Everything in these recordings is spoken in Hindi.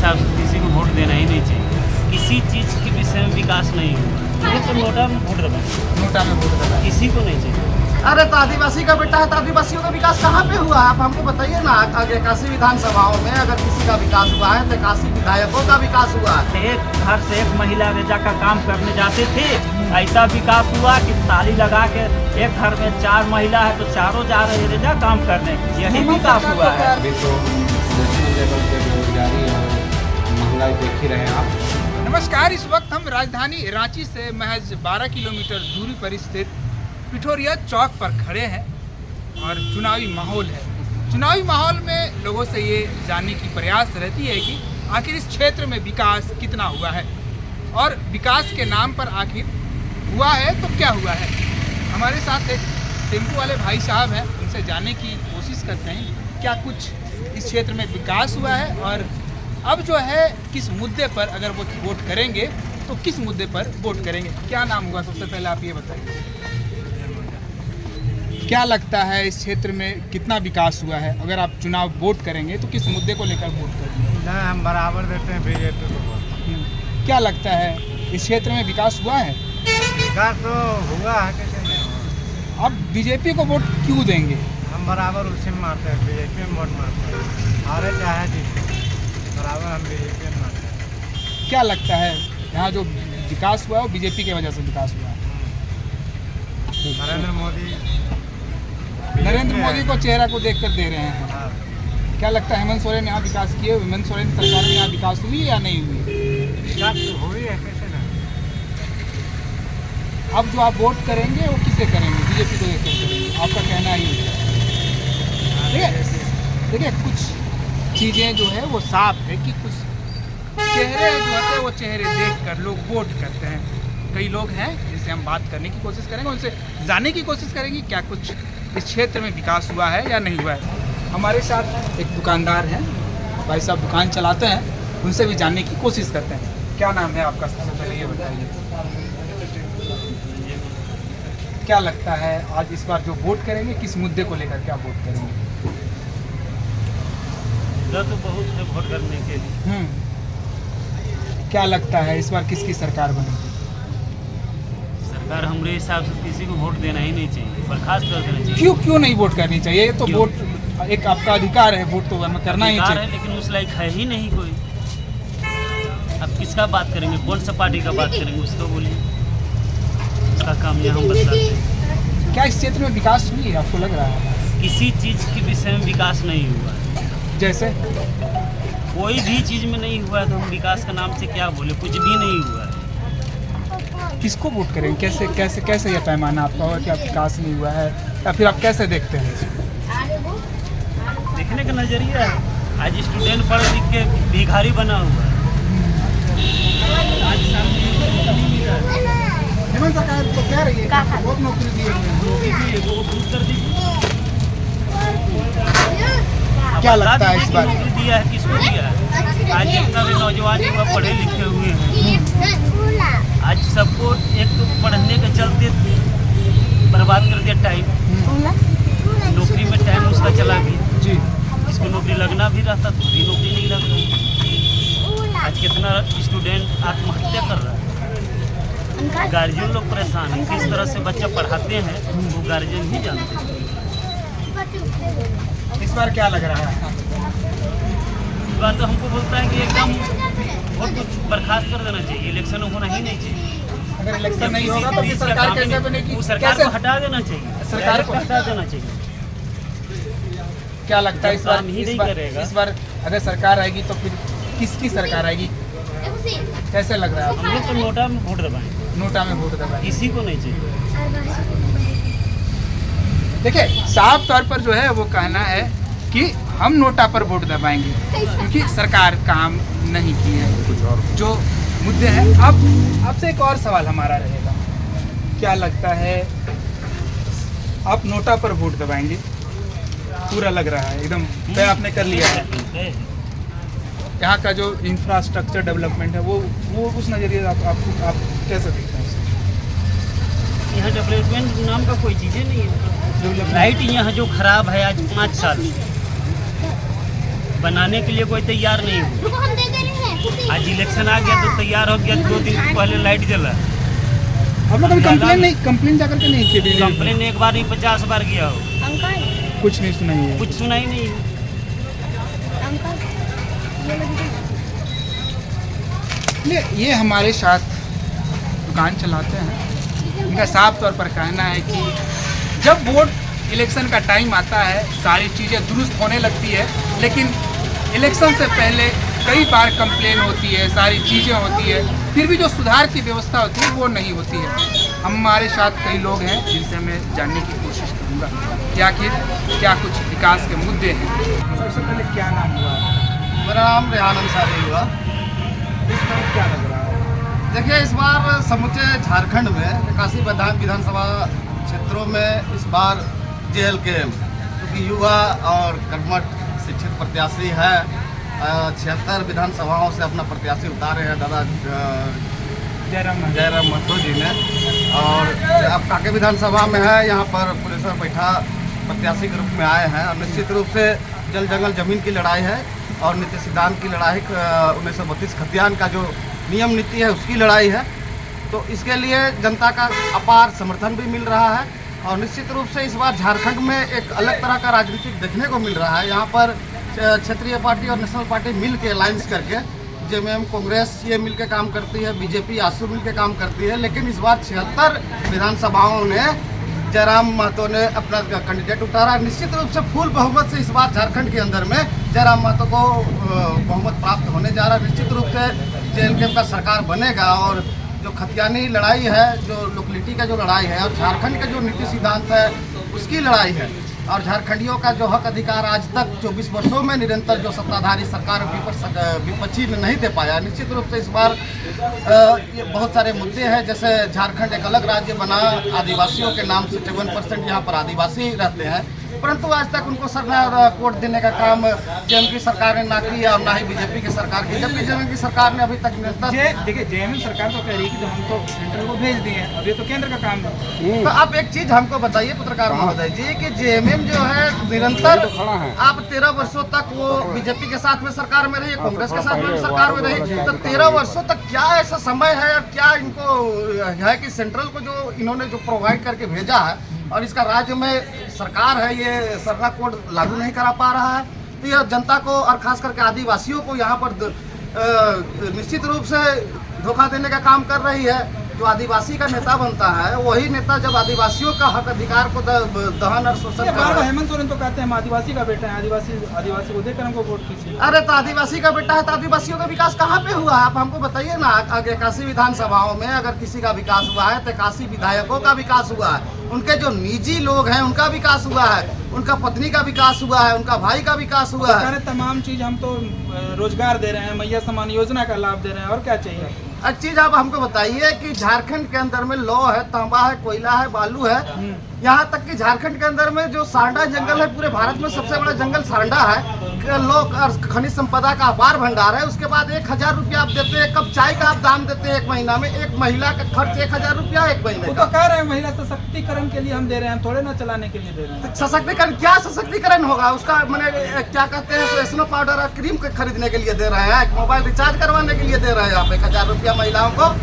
हिसाब से किसी को वोट देना ही नहीं चाहिए। किसी चीज़ के विषय में विकास नहीं हुआ, ये तो नोटा में वोट देना, नोटा में वोट देना किसी को नहीं चाहिए। अरे तो आदिवासी का बेटा है तो आदिवासियों का विकास कहाँ पे हुआ है? आप हमको बताइए ना। अगर 81 विधानसभाओं में अगर किसी का विकास हुआ है तो 81 विधायकों का विकास हुआ है। एक घर से एक महिला रेजा का काम करने जाते थे, ऐसा विकास हुआ कि ताली लगा के एक घर में 4 महिला है तो चारों जा रहे रेजा काम करने, यही विकास हुआ है। अभी तो नेशनल लेवल पे बेरोजगारी और महंगाई देख ही रहे हैं आप। नमस्कार, इस वक्त हम राजधानी रांची से महज 12 किलोमीटर दूरी पर स्थित पिठोरिया चौक पर खड़े हैं और चुनावी माहौल है। चुनावी माहौल में लोगों से ये जानने की प्रयास रहती है कि आखिर इस क्षेत्र में विकास कितना हुआ है और विकास के नाम पर आखिर हुआ है तो क्या हुआ है। हमारे साथ एक टेम्पो वाले भाई साहब हैं, उनसे जानने की कोशिश करते हैं क्या कुछ इस क्षेत्र में विकास हुआ है और अब जो है किस मुद्दे पर अगर वो वोट करेंगे तो किस मुद्दे पर वोट करेंगे। क्या नाम हुआ, सबसे पहले आप ये बताइए। क्या लगता है इस क्षेत्र में कितना विकास हुआ है? अगर आप चुनाव वोट करेंगे तो किस मुद्दे को लेकर वोट करेंगे? नहीं, हम बराबर देते हैं बीजेपी को। क्या लगता है इस क्षेत्र में विकास हुआ है? विकास तो हुआ है, कैसे नहीं हुआ। अब बीजेपी को वोट क्यों देंगे? हम बराबर उसी में मारते हैं, बीजेपी में वोट मारते हैं। हारे चाहे जीते, बराबर हम बीजेपी में मारते हैं। क्या लगता है यहाँ जो विकास हुआ है वो बीजेपी की वजह से विकास हुआ है? नरेंद्र मोदी को चेहरा को देखकर दे रहे हैं। हाँ। क्या लगता है हेमंत सोरेन यहाँ विकास किए? हेमंत सोरेन सरकार में यहाँ विकास हुई या नहीं हुई? विकास तो हुई है, कैसे नहीं। अब जो आप वोट करेंगे वो किसे करेंगे? बीजेपी को देखकर करेंगे, आपका कहना ही है। देखिए कुछ चीज़ें जो है वो साफ है कि कुछ चेहरे जो होते हैं वो चेहरे देखकर लोग वोट करते हैं। कई लोग हैं जिनसे हम बात करने की कोशिश करेंगे, उनसे जानने की कोशिश करेंगे क्या कुछ इस क्षेत्र में विकास हुआ है या नहीं हुआ है। हमारे साथ एक दुकानदार हैं, भाई साहब दुकान चलाते हैं, उनसे भी जानने की कोशिश करते हैं। क्या नाम है आपका, सबसे पहले ये बताइए। क्या लगता है आज इस बार जो वोट करेंगे किस मुद्दे को लेकर क्या वोट करेंगे? मुद्दा तो बहुत है वोट करने के लिए। क्या लगता है इस बार किसकी सरकार बनेगी? सरकार हमारे हिसाब से किसी को वोट देना ही नहीं चाहिए, बर्खास्त कर देना चाहिए। क्यों नहीं वोट करनी चाहिए? ये तो क्यों? वोट एक आपका अधिकार है, वोट तो हमें करना ही अधिकार चाहिए। है, लेकिन उस लायक है ही नहीं कोई। अब किसका बात करेंगे, कौन सा पार्टी का बात करेंगे, उसको बोलिए। उसका काम यहाँ हम बताते हैं। क्या इस क्षेत्र में विकास हुई है आपको लग रहा है? किसी चीज़ के विषय में विकास नहीं हुआ है। जैसे कोई भी चीज़ में नहीं हुआ है तो हम विकास का नाम से क्या बोले, कुछ भी नहीं हुआ है। किसको वोट करेंगे? कैसे कैसे कैसे यह पैमाना आपका होगा कि आप विकास नहीं हुआ है या फिर आप कैसे देखते हैं इसको? देखने का नजरिया है। आज स्टूडेंट पढ़ लिख के भिखारी बना हुआ है। आज सामने नहीं मिल रहा है। हेमंत सरकार तो कह रही है कि बहुत नौकरी दी है। वो प्रूव कर दीजिए। क्या लगता है इस बार? नौकरी दिया है, किसको दिया है? आज जितना भी नौजवान युवा पढ़े लिखे हुए हैं, आज सबको एक तो पढ़ने के चलते बर्बाद कर दिया टाइम। नौकरी में टाइम उसका चला गया जी। जिसको नौकरी लगना भी रहता तो भी नौकरी नहीं लग रहा। आज कितना स्टूडेंट आत्महत्या कर रहा है। गार्जियन लोग परेशान हैं। किस तरह से बच्चा पढ़ाते हैं वो गार्जियन ही जानते हैं। इस बार क्या लग रहा है? इस बार तो हमको बोलता है कि एकदम वोट बर्खास्त कर देना चाहिए, इलेक्शन होना ही नहीं चाहिए। अगर इलेक्शन नहीं होगा तो फिर सरकार कैसे बनेगी? वो सरकार कैसे को हटा देना चाहिए, सरकार को हटा देना चाहिए। क्या लगता है इस बार? काम ही नहीं करेगा। इस बार अगर सरकार आएगी तो फिर किसकी सरकार आएगी? कैसे लग रहा है? हम लोग तो नोटा में वोट दबाएंगे, नोटा में वोट दबाएंगे। किसी को नहीं चाहिए। देखिए साफ तौर पर जो है वो कहना है कि हम नोटा पर वोट दबाएंगे क्योंकि सरकार काम नहीं की है। कुछ और जो मुद्दे हैं। अब आपसे एक और सवाल हमारा रहेगा, क्या लगता है आप नोटा पर वोट दबाएंगे? पूरा लग रहा है एकदम तय आपने कर लिया है। यहाँ का जो इंफ्रास्ट्रक्चर डेवलपमेंट है वो उस नज़रिए आप कैसे देखते हैं उसको? यहाँ डेवलपमेंट नाम का कोई चीज़ें नहीं है। लाइट यहाँ जो खराब है आज 5 साल बनाने के लिए कोई तैयार नहीं हुआ। आज इलेक्शन आ गया तो तैयार हो गया, 2 दिन पहले लाइट जला। हम लोग कभी कंप्लेन जाकर के नहीं किए? कंप्लेन एक बार नहीं 50 बार किया हो, कुछ नहीं सुनाई है। कुछ सुना ही नहीं। ये हमारे साथ दुकान चलाते हैं, इनका साफ तौर पर कहना है कि जब वोट इलेक्शन का टाइम आता है सारी चीज़ें दुरुस्त होने लगती है, लेकिन इलेक्शन से पहले कई बार कंप्लेन होती है, सारी चीज़ें होती है, फिर भी जो सुधार की व्यवस्था होती है वो नहीं होती है। हमारे साथ कई लोग हैं जिनसे मैं जानने की कोशिश करूँगा कि आखिर क्या कुछ विकास के मुद्दे हैं। सबसे पहले क्या नाम हुआ? मेरा नाम रेहान अंसारी हुआ। इस बार क्या लग रहा है? देखिए, इस बार समूचे झारखंड में 81 विधानसभा क्षेत्रों में इस बार JLKM क्योंकि युवा और कर्मठ शिक्षित प्रत्याशी है, 76 विधानसभाओं से अपना प्रत्याशी उतारे हैं दादा जयराम महतो जी ने। और अब कांके विधानसभा में है, यहाँ पर पुलिसर बैठा प्रत्याशी के रूप में आए हैं। और निश्चित रूप से जल जंगल जमीन की लड़ाई है और नीति सिद्धांत की लड़ाई, 1932 खतियान का जो नियम नीति है उसकी लड़ाई है। तो इसके लिए जनता का अपार समर्थन भी मिल रहा है और निश्चित रूप से इस बार झारखंड में एक अलग तरह का राजनीतिक देखने को मिल रहा है। यहाँ पर क्षेत्रीय पार्टी और नेशनल पार्टी मिल के अलायंस करके, JMM कांग्रेस ये मिल के काम करती है, BJP आसू मिल के काम करती है। लेकिन इस बार 76 विधानसभाओं ने जयराम महतो ने अपना कैंडिडेट उतारा। निश्चित रूप से फुल बहुमत से इस बार झारखंड के अंदर में जयराम महतो को बहुमत प्राप्त होने जा रहा है। निश्चित रूप से JLKM का सरकार बनेगा और जो खतियानी लड़ाई है, जो लोकलिटी का जो लड़ाई है और झारखंड का जो नीति सिद्धांत है उसकी लड़ाई है और झारखंडियों का जो हक अधिकार आज तक 24 वर्षों में निरंतर जो सत्ताधारी सरकार विपक्षी ने नहीं दे पाया। निश्चित रूप से इस बार ये बहुत सारे मुद्दे हैं, जैसे झारखंड एक अलग राज्य बना, आदिवासियों के नाम से 57% यहाँ पर आदिवासी रहते हैं, परंतु आज तक उनको सरना कोट देने का काम JM की सरकार ने ना किया और ना ही BJP की सरकार की, जबकि JM की सरकार ने अभी तक देखिए JMM सरकार तो कह रही है कि हमको सेंट्रल को भेज दिए, अब ये तो केंद्र का काम है। तो आप एक चीज हमको बताइए पत्रकार महोदय जी कि JMM जो है निरंतर आप 13 वर्षों तक वो BJP के साथ में सरकार में रही, कांग्रेस के साथ में सरकार में रही, तो 13 वर्षों तक क्या ऐसा समय है और क्या इनको है कि सेंट्रल को जो इन्होंने जो प्रोवाइड करके भेजा है और इसका राज्य में सरकार है ये सरना कोड लागू नहीं करा पा रहा है, तो यह जनता को और खास करके आदिवासियों को यहाँ पर निश्चित रूप से धोखा देने का काम कर रही है। जो आदिवासी का नेता बनता है वही नेता जब आदिवासियों का हक अधिकार को दहन और शोषण कर रहा है। हेमंत सोरेन तो कहते हैं हम आदिवासी का बेटा है, आदिवासी को देकर हमको वोट कीजिए। अरे तो आदिवासी का बेटा है तो आदिवासियों का विकास कहाँ पे हुआ है? आप हमको बताइए ना। 81 विधानसभाओं में अगर किसी का विकास हुआ है तो 81 विधायकों का विकास हुआ है, उनके जो निजी लोग हैं उनका विकास हुआ है, उनका पत्नी का विकास हुआ है, उनका भाई का विकास हुआ है। तमाम चीज हम तो रोजगार दे रहे हैं, मैया सम्मान योजना का लाभ दे रहे हैं, और क्या चाहिए? एक चीज आप हमको बताइए कि झारखंड के अंदर में लौ है, तांबा है, कोयला है, बालू है, यहाँ तक कि झारखंड के अंदर में जो सारंडा जंगल है, पूरे भारत में सबसे बड़ा जंगल सारंडा है, लोग खनिज संपदा का अपार भंडार है। उसके बाद 1000 रुपया आप देते हैं, कप चाय का आप दाम देते हैं एक महीना में, एक महिला का खर्च 1000 रुपया एक महीने वो तो कह रहे हैं महिला सशक्तिकरण के लिए हम दे रहे हैं, थोड़े ना चलाने के लिए दे रहे हैं। सशक्तिकरण क्या सशक्तिकरण होगा उसका? मैंने क्या कहते हैं, स्नो पाउडर और क्रीम खरीदने के लिए दे रहे हैं, मोबाइल रिचार्ज करवाने के लिए दे रहे हैं आप 1000 रुपया महिलाओं को।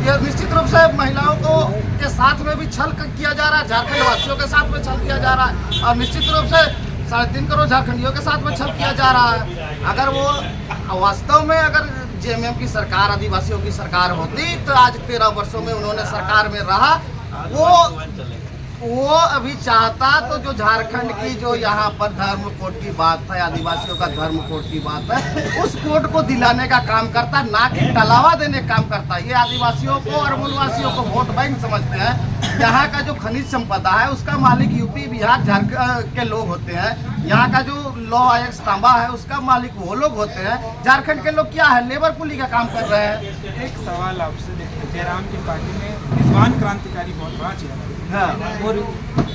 ये निश्चित रूप से महिलाओं को के साथ में भी छल किया जा रहा है, झारखंड वासियों के साथ में छल किया जा रहा है और निश्चित रूप से 3.5 करोड़ झारखंडियों के साथ में छल किया जा रहा है। अगर वो वास्तव में अगर JMM की सरकार आदिवासियों की सरकार होती तो आज 13 वर्षों में उन्होंने सरकार में रहा, वो अभी चाहता तो जो झारखंड की जो यहाँ पर धर्म कोड की बात है, आदिवासियों का धर्म कोड की बात है, उस कोड को दिलाने का काम करता, ना कि टलावा देने का काम करता। ये आदिवासियों को और मूलवासियों को वोट बैंक समझते हैं। यहाँ का जो खनिज संपदा है उसका मालिक यूपी बिहार झारखंड के लोग होते हैं, यहाँ का जो लॉ आयोग तांबा है उसका मालिक वो लोग होते हैं। झारखंड के लोग क्या है, लेबर कुली का काम कर रहे हैं। एक सवाल आपसे, देखिए जयराम की पार्टी में निस्वान क्रांतिकारी बहुत बड़ा चेहरा और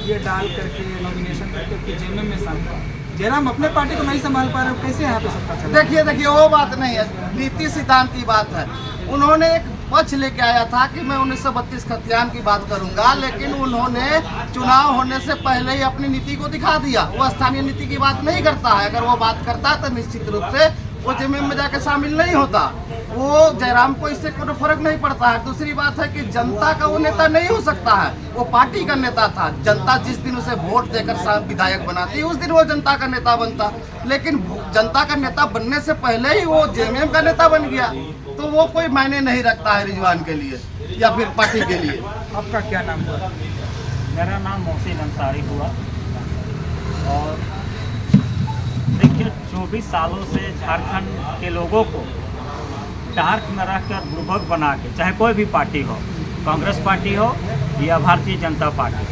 ये डाल करके नॉमिनेशन करके JMM में शामिल। जयराम अपने पार्टी को नहीं संभाल पा रहे हो, कैसे यहाँ पे सत्ता चला? देखिए वो बात नहीं है, नीति सिद्धांत की बात है। उन्होंने एक पक्ष लेके आया था कि मैं 1932 खतियान की बात करूंगा, लेकिन उन्होंने चुनाव होने से पहले ही अपनी नीति को दिखा दिया। वो स्थानीय नीति की बात नहीं करता है, अगर वो बात करता है तो निश्चित रूप से वो जेएमएम में जाके शामिल नहीं होता। वो जयराम को इससे कोई फर्क नहीं पड़ता है। दूसरी बात है कि जनता का वो नेता नहीं हो सकता है, वो पार्टी का नेता था। जनता जिस दिन उसे वोट देकर विधायक बनाती उस दिन वो जनता का नेता बनता, लेकिन जनता का नेता बनने से पहले ही वो जेएमएम का नेता बन गया, तो वो कोई मायने नहीं रखता है रिजवान के लिए या फिर पार्टी के लिए। आपका क्या नाम हुआ? मेरा नाम मोहसिन अंसारी हुआ। और देखिए 24 सालों से झारखंड के लोगों को डार्क में रखकर बुड़बक बना के, चाहे कोई भी पार्टी हो, कांग्रेस पार्टी हो या भारतीय जनता पार्टी,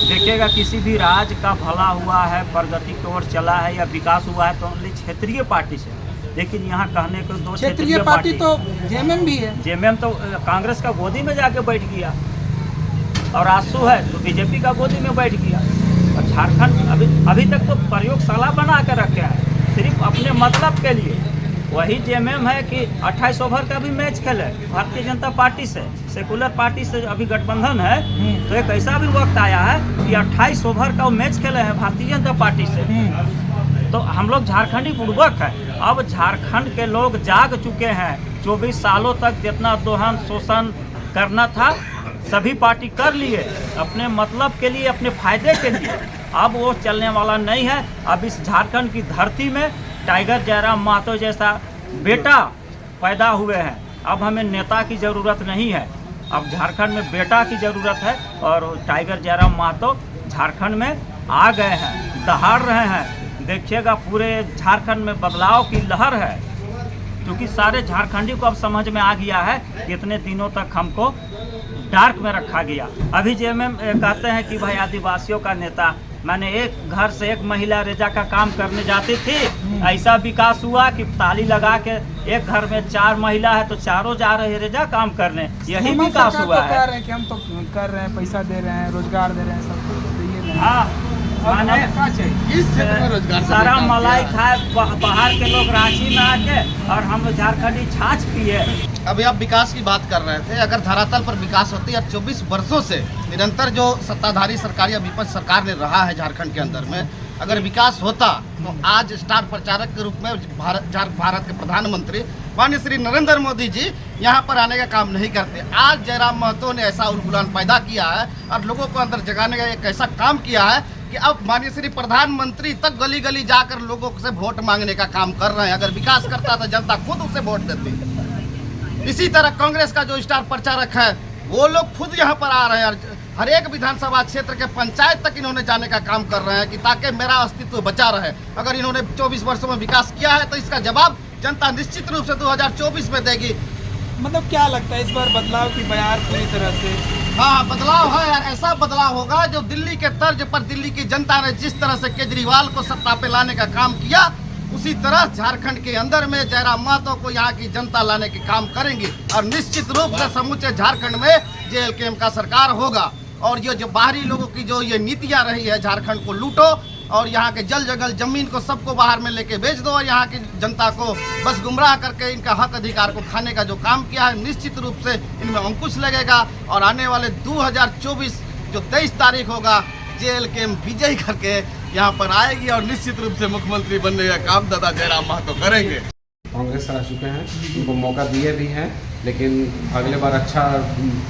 देखिएगा किसी भी राज्य का भला हुआ है, प्रगति की ओर चला है या विकास हुआ है तो ओनली क्षेत्रीय पार्टी से। लेकिन यहाँ कहने को दो क्षेत्रीय पार्टी तो जेएमएम भी है। जेएमएम तो कांग्रेस का गोदी में जाके बैठ गया, और आंसू है तो बीजेपी का गोदी में बैठ गया। और झारखंड अभी तक तो प्रयोगशाला बना के रखे हैं सिर्फ अपने मतलब के लिए। वही जेएमएम है कि 28 ओवर का भी मैच खेले भारतीय जनता पार्टी से, सेकुलर पार्टी से अभी गठबंधन है, तो एक ऐसा भी वक्त आया है कि 28 ओवर का वो मैच खेले हैं भारतीय जनता पार्टी से। तो हम लोग झारखंडी बुड़बक है। अब झारखंड के लोग जाग चुके हैं। 24 सालों तक जितना दोहन शोषण करना था सभी पार्टी कर लिए अपने मतलब के लिए, अपने फायदे के लिए। अब वो चलने वाला नहीं है। अब इस झारखंड की धरती में टाइगर जयराम महतो जैसा बेटा पैदा हुए हैं। अब हमें नेता की ज़रूरत नहीं है, अब झारखंड में बेटा की ज़रूरत है। और टाइगर जयराम महतो झारखंड में आ गए हैं, दहाड़ रहे हैं। देखिएगा पूरे झारखंड में बदलाव की लहर है, क्योंकि सारे झारखंडी को अब समझ में आ गया है कि इतने दिनों तक हमको डार्क में रखा गया। अभी जेएमएम कहते हैं कि भाई आदिवासियों का नेता, मैंने एक घर से एक महिला रेजा का काम करने जाती थी, ऐसा विकास हुआ कि ताली लगा के एक घर में 4 महिला है तो चारों जा रहे हैं रेजा काम करने, यही विकास हुआ है। कह रहे हैं कि हम तो कर रहे हैं, पैसा दे रहे हैं, रोजगार दे रहे हैं, सब कुछ तो ये नहीं। हाँ, माने इस क्षेत्र में रोजगार सारा मलाई खाए बाहर के लोग रांची में आके, और हम झारखंडी छाछ पिए। अभी आप विकास की बात कर रहे थे, अगर धरातल पर विकास होती और 24 वर्षों से निरंतर जो सत्ताधारी सरकार या विपक्ष सरकार ने रहा है झारखंड के अंदर में, अगर विकास होता तो आज स्टार प्रचारक के रूप में भारत के प्रधानमंत्री माननीय श्री नरेंद्र मोदी जी यहाँ पर आने का काम नहीं करते। आज जयराम महतो ने ऐसा उलगुलान पैदा किया है और लोगों को अंदर जगाने का एक ऐसा काम किया है कि अब माननीय श्री प्रधानमंत्री तक गली गली जाकर लोगों से वोट मांगने का काम कर रहे हैं। अगर विकास करता तो जनता खुद उसे वोट देती। इसी तरह कांग्रेस का जो स्टार प्रचारक है वो लोग खुद यहाँ पर आ रहे हैं और हर एक विधानसभा क्षेत्र के पंचायत तक इन्होंने जाने का काम कर रहे हैं कि ताकि मेरा अस्तित्व बचा रहे। अगर इन्होंने 24 वर्षों में विकास किया है तो इसका जवाब जनता निश्चित रूप से 2024 में देगी। मतलब क्या लगता है इस बार बदलाव की बयार पूरी तरह से? हाँ, बदलाव है यार, ऐसा बदलाव होगा जो दिल्ली के तर्ज पर दिल्ली की जनता ने जिस तरह से केजरीवाल को सत्ता पे लाने का काम किया, उसी तरह झारखंड के अंदर में जयराम महतो को यहाँ की जनता लाने के काम करेंगी और निश्चित रूप से समूचे झारखंड में जेएलकेएम का सरकार होगा। और ये जो बाहरी लोगों की जो ये नीतियाँ रही है, झारखंड को लूटो और यहाँ के जल जंगल जमीन को सबको बाहर में लेके बेच दो और यहाँ की जनता को बस गुमराह करके इनका हक अधिकार को खाने का जो काम किया है, निश्चित रूप से इनमें अंकुश लगेगा। और आने वाले 2024 जो 23 तारीख होगा, जेएलकेएम विजयी करके यहाँ पर आएगी और निश्चित रूप से मुख्यमंत्री बनने का काम दादा जयराम महतो करेंगे। कांग्रेस आ चुके हैं, उनको मौका दिए भी हैं, लेकिन अगले बार अच्छा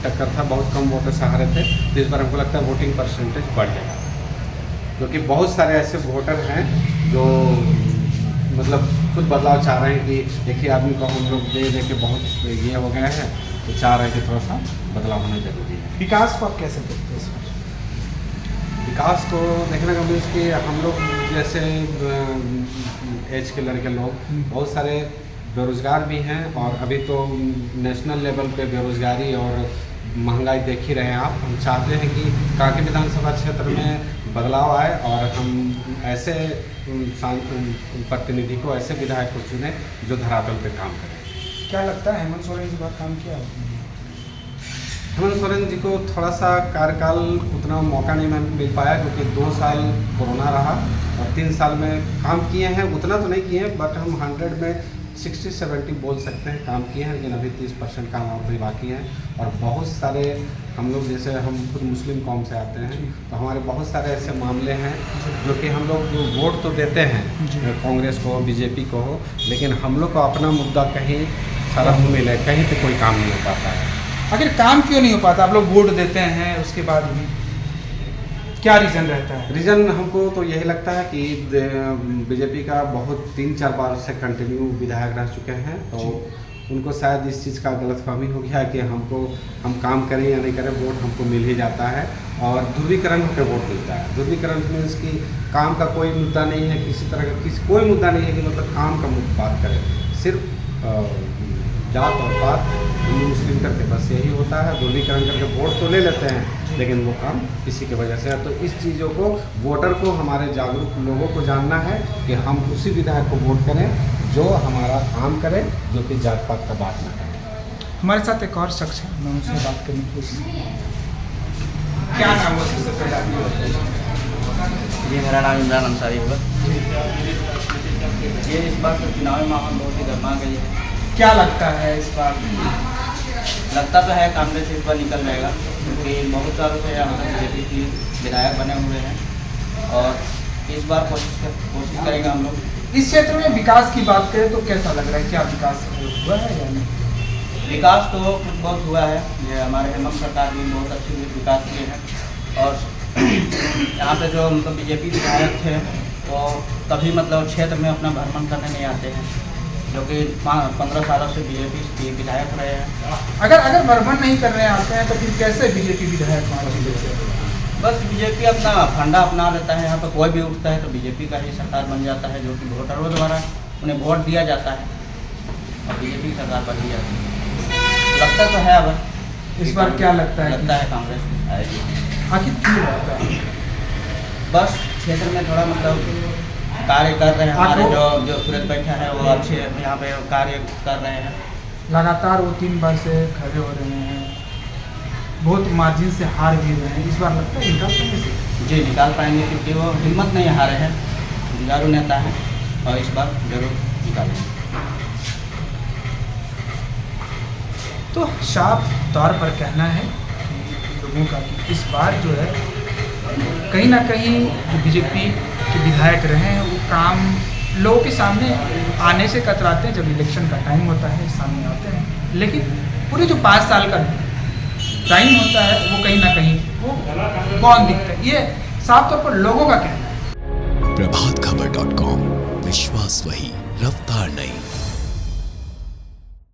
टक्कर था, बहुत कम वोटर से हारे थे। तो इस बार हमको लगता है वोटिंग परसेंटेज बढ़ेगा, क्योंकि बहुत सारे ऐसे वोटर हैं जो मतलब खुद बदलाव चाह रहे हैं कि एक ही आदमी को हम लोग दे के बहुत ये हो गए हैं, तो चाह रहे हैं कि थोड़ा सा बदलाव होना जरूरी है। विकास को आप कैसे देखते हैं इस बार? विकास को देखने का मीन्स कि हम लोग जैसे एज के लड़के लोग बहुत सारे बेरोज़गार भी हैं, और अभी तो नेशनल लेवल पे बेरोज़गारी और महंगाई देख ही रहे हैं आप। हम चाहते हैं कि कांके विधानसभा क्षेत्र में बदलाव आए और हम ऐसे प्रतिनिधि को, ऐसे विधायक को चुने जो धरातल पे काम करें। क्या लगता है हेमंत सोरेन जी बात काम किया? हेमंत सोरेन जी को थोड़ा सा कार्यकाल उतना मौका नहीं मिल पाया, क्योंकि 2 साल कोरोना रहा और 3 साल में काम किए हैं, उतना तो नहीं किए हैं, बट हम 100 में 60-70 बोल सकते हैं काम किए हैं, लेकिन अभी 30% काम और भी बाकी हैं। और बहुत सारे हम लोग, जैसे हम खुद मुस्लिम कौम से आते हैं, तो हमारे बहुत सारे ऐसे मामले हैं जो कि हम लोग वोट तो देते हैं कांग्रेस को, बीजेपी को, लेकिन हम लोग का अपना मुद्दा कहीं सारा मिल है, कहीं पे कोई काम नहीं हो पाता है। आखिर काम क्यों नहीं हो पाता? आप लोग वोट देते हैं, उसके बाद भी क्या रीज़न रहता है? रीज़न हमको तो यही लगता है कि बीजेपी का बहुत 3-4 बार से कंटिन्यू विधायक रह चुके हैं, तो उनको शायद इस चीज़ का गलतफहमी हो गया कि हम काम करें या नहीं करें, वोट हमको मिल ही जाता है और ध्रुवीकरण होकर वोट मिलता है। ध्रुवीकरण मीन्स कि काम का कोई मुद्दा नहीं है, किसी तरह का कोई मुद्दा नहीं है कि मतलब काम का बात करें, सिर्फ जात और पात, हिंदू मुस्लिम करके बस यही होता है। ध्रुवीकरण करके वोट तो ले लेते हैं, लेकिन वो काम किसी की वजह से है। तो इस चीज़ों को वोटर को, हमारे जागरूक लोगों को जानना है कि हम उसी विधायक को वोट करें जो हमारा काम करे, जो कि जात पात का बात ना करे। हमारे साथ एक और शख्स है, मैं उनसे बात करने की कोशिश। क्या नाम है सबसे पहले? जी, मेरा नाम इमरान अंसारी होगा। ये इस बार तो चुनावी माहौल बहुत ही गर्मा गई है। क्या लगता है इस बार? लगता तो है कांग्रेस इस बार निकल जाएगा, क्योंकि बहुत सालों से यहाँ पर बीजेपी की विधायक बने हुए हैं और इस बार कोशिश करेंगे हम लोग। इस क्षेत्र में विकास की बात करें तो कैसा लग रहा है? क्या विकास हुआ है या नहीं? विकास तो कुछ बहुत हुआ है। ये हमारे हेमंत सरकार ने बहुत अच्छे विकास किए हैं और यहाँ पे जो मतलब बीजेपी विधायक थे तो कभी मतलब क्षेत्र में अपना भ्रमण करने नहीं आते हैं, जो कि 15 सालों से बीजेपी के विधायक रहे हैं। अगर भ्रमण नहीं करने आते हैं तो फिर कैसे बीजेपी विधायक वहाँ जीते? बस बीजेपी अपना फंडा अपना लेता है। यहाँ पर कोई भी उठता है तो बीजेपी का ही सरकार बन जाता है, जो कि वोटरों द्वारा उन्हें वोट दिया जाता है और बीजेपी की सरकार बन जाती है। लगता तो है अब इस बार क्या लगता है? लगता है कांग्रेस आएगी। आखिर क्यों लगता है? बस क्षेत्र में थोड़ा मतलब कार्य कर रहे हैं हमारे जो सूरज बैठा है वो अच्छे यहाँ पे कार्य कर रहे हैं। लगातार वो 3 बार से खड़े हो रहे हैं, बहुत मार्जिन से हार भी रहे हैं। इस बार लगता है निकाल पाएंगे से? जी, निकाल पाएंगे, क्योंकि वो हिम्मत नहीं हारे हैं, जुझारू नेता है और इस बार जरूर निकालेंगे। तो साफ तौर पर कहना है कि लोगों का कि इस बार जो है कहीं ना कहीं जो बीजेपी के विधायक रहे हैं वो काम लोगों के सामने आने से कतराते हैं। जब इलेक्शन का टाइम होता है सामने आते हैं, लेकिन पूरे जो 5 साल का टाइम होता है वो कहीं ना कहीं वो कौन दिखता है, ये साफ तौर पर लोगों का कहना है। प्रभातखबर.com, विश्वास वही, रफ्तार नहीं।